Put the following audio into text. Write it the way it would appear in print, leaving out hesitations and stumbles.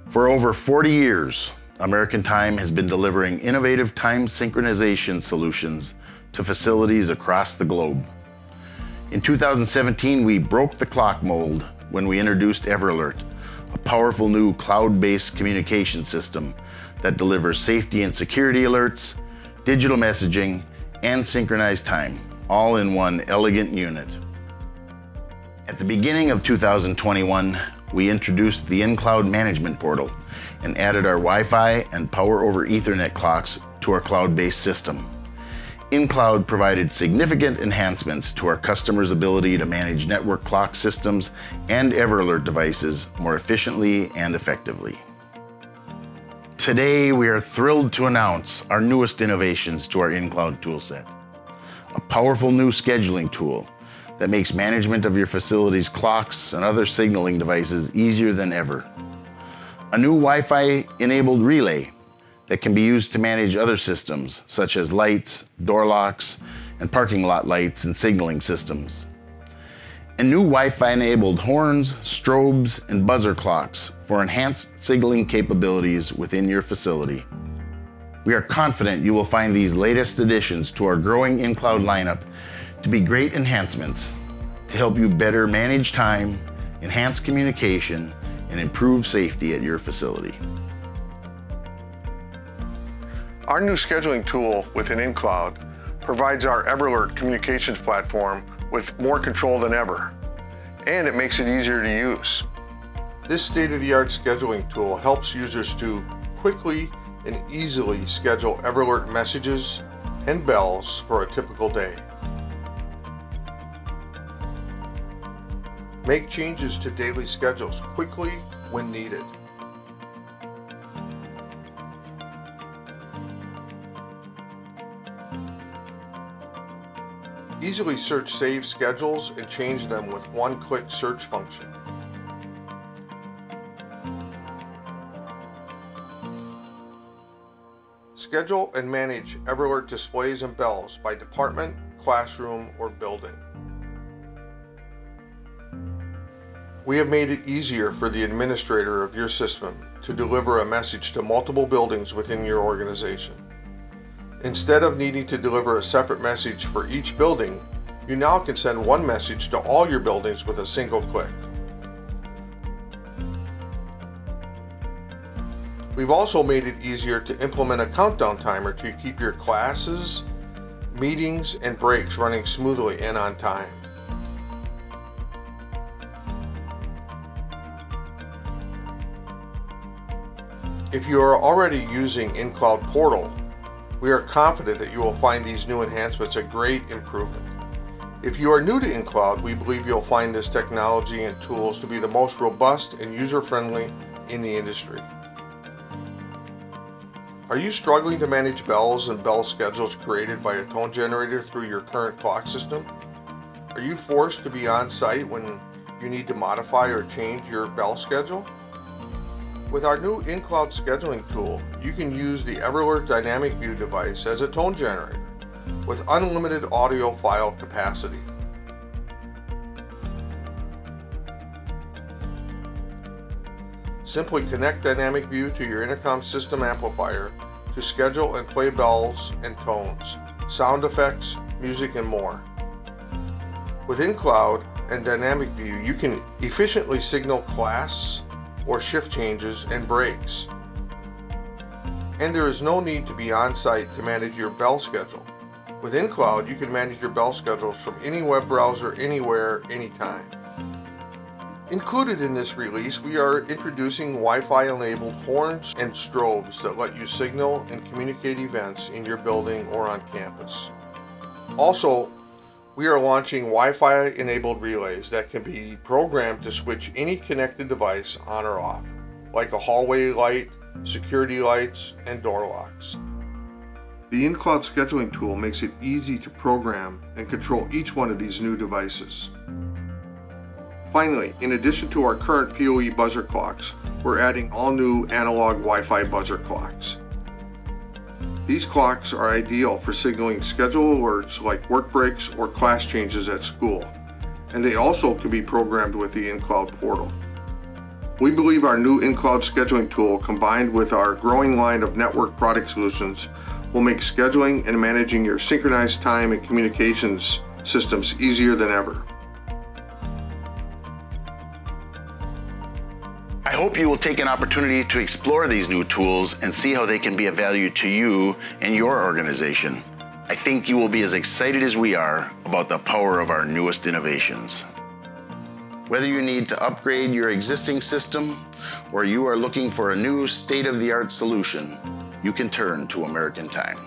For over 40 years, American Time has been delivering innovative time synchronization solutions to facilities across the globe. In 2017, we broke the clock mold when we introduced EverAlert, a powerful new cloud-based communication system that delivers safety and security alerts, digital messaging, and synchronized time, all in one elegant unit. At the beginning of 2021, we introduced the inCloud management portal and added our Wi-Fi and Power over Ethernet clocks to our cloud-based system. inCloud provided significant enhancements to our customers' ability to manage network clock systems and EverAlert devices more efficiently and effectively. Today, we are thrilled to announce our newest innovations to our inCloud toolset. A powerful new scheduling tool that makes management of your facility's clocks and other signaling devices easier than ever. A new Wi-Fi enabled relay that can be used to manage other systems such as lights, door locks, and parking lot lights and signaling systems. And new Wi-Fi enabled horns, strobes, and buzzer clocks for enhanced signaling capabilities within your facility. We are confident you will find these latest additions to our growing inCloud lineup to be great enhancements to help you better manage time, enhance communication, and improve safety at your facility. Our new scheduling tool within inCloud provides our EverAlert communications platform with more control than ever, and it makes it easier to use. This state-of-the-art scheduling tool helps users to quickly and easily schedule EverAlert messages and bells for a typical day. Make changes to daily schedules quickly when needed. Easily search saved schedules and change them with one-click search function. Schedule and manage EverAlert displays and bells by department, classroom, or building. We have made it easier for the administrator of your system to deliver a message to multiple buildings within your organization. Instead of needing to deliver a separate message for each building, you now can send one message to all your buildings with a single click. We've also made it easier to implement a countdown timer to keep your classes, meetings, and breaks running smoothly and on time. If you are already using inCloud Portal, we are confident that you will find these new enhancements a great improvement. If you are new to inCloud, we believe you'll find this technology and tools to be the most robust and user-friendly in the industry. Are you struggling to manage bells and bell schedules created by a tone generator through your current clock system? Are you forced to be on site when you need to modify or change your bell schedule? With our new inCloud scheduling tool, you can use the EverAlert Dynamic View device as a tone generator with unlimited audio file capacity. Simply connect Dynamic View to your intercom system amplifier to schedule and play bells and tones, sound effects, music, and more. With inCloud and Dynamic View, you can efficiently signal class or shift changes and breaks. And there is no need to be on site to manage your bell schedule. With inCloud, you can manage your bell schedules from any web browser, anywhere, anytime. Included in this release, we are introducing Wi-Fi enabled horns and strobes that let you signal and communicate events in your building or on campus. Also, we are launching Wi-Fi enabled relays that can be programmed to switch any connected device on or off, like a hallway light, security lights, and door locks. The inCloud scheduling tool makes it easy to program and control each one of these new devices. Finally, in addition to our current PoE buzzer clocks, we're adding all new analog Wi-Fi buzzer clocks. These clocks are ideal for signaling schedule alerts like work breaks or class changes at school, and they also can be programmed with the inCloud portal. We believe our new inCloud scheduling tool, combined with our growing line of network product solutions, will make scheduling and managing your synchronized time and communications systems easier than ever. I hope you will take an opportunity to explore these new tools and see how they can be of value to you and your organization. I think you will be as excited as we are about the power of our newest innovations. Whether you need to upgrade your existing system or you are looking for a new state-of-the-art solution, you can turn to American Time.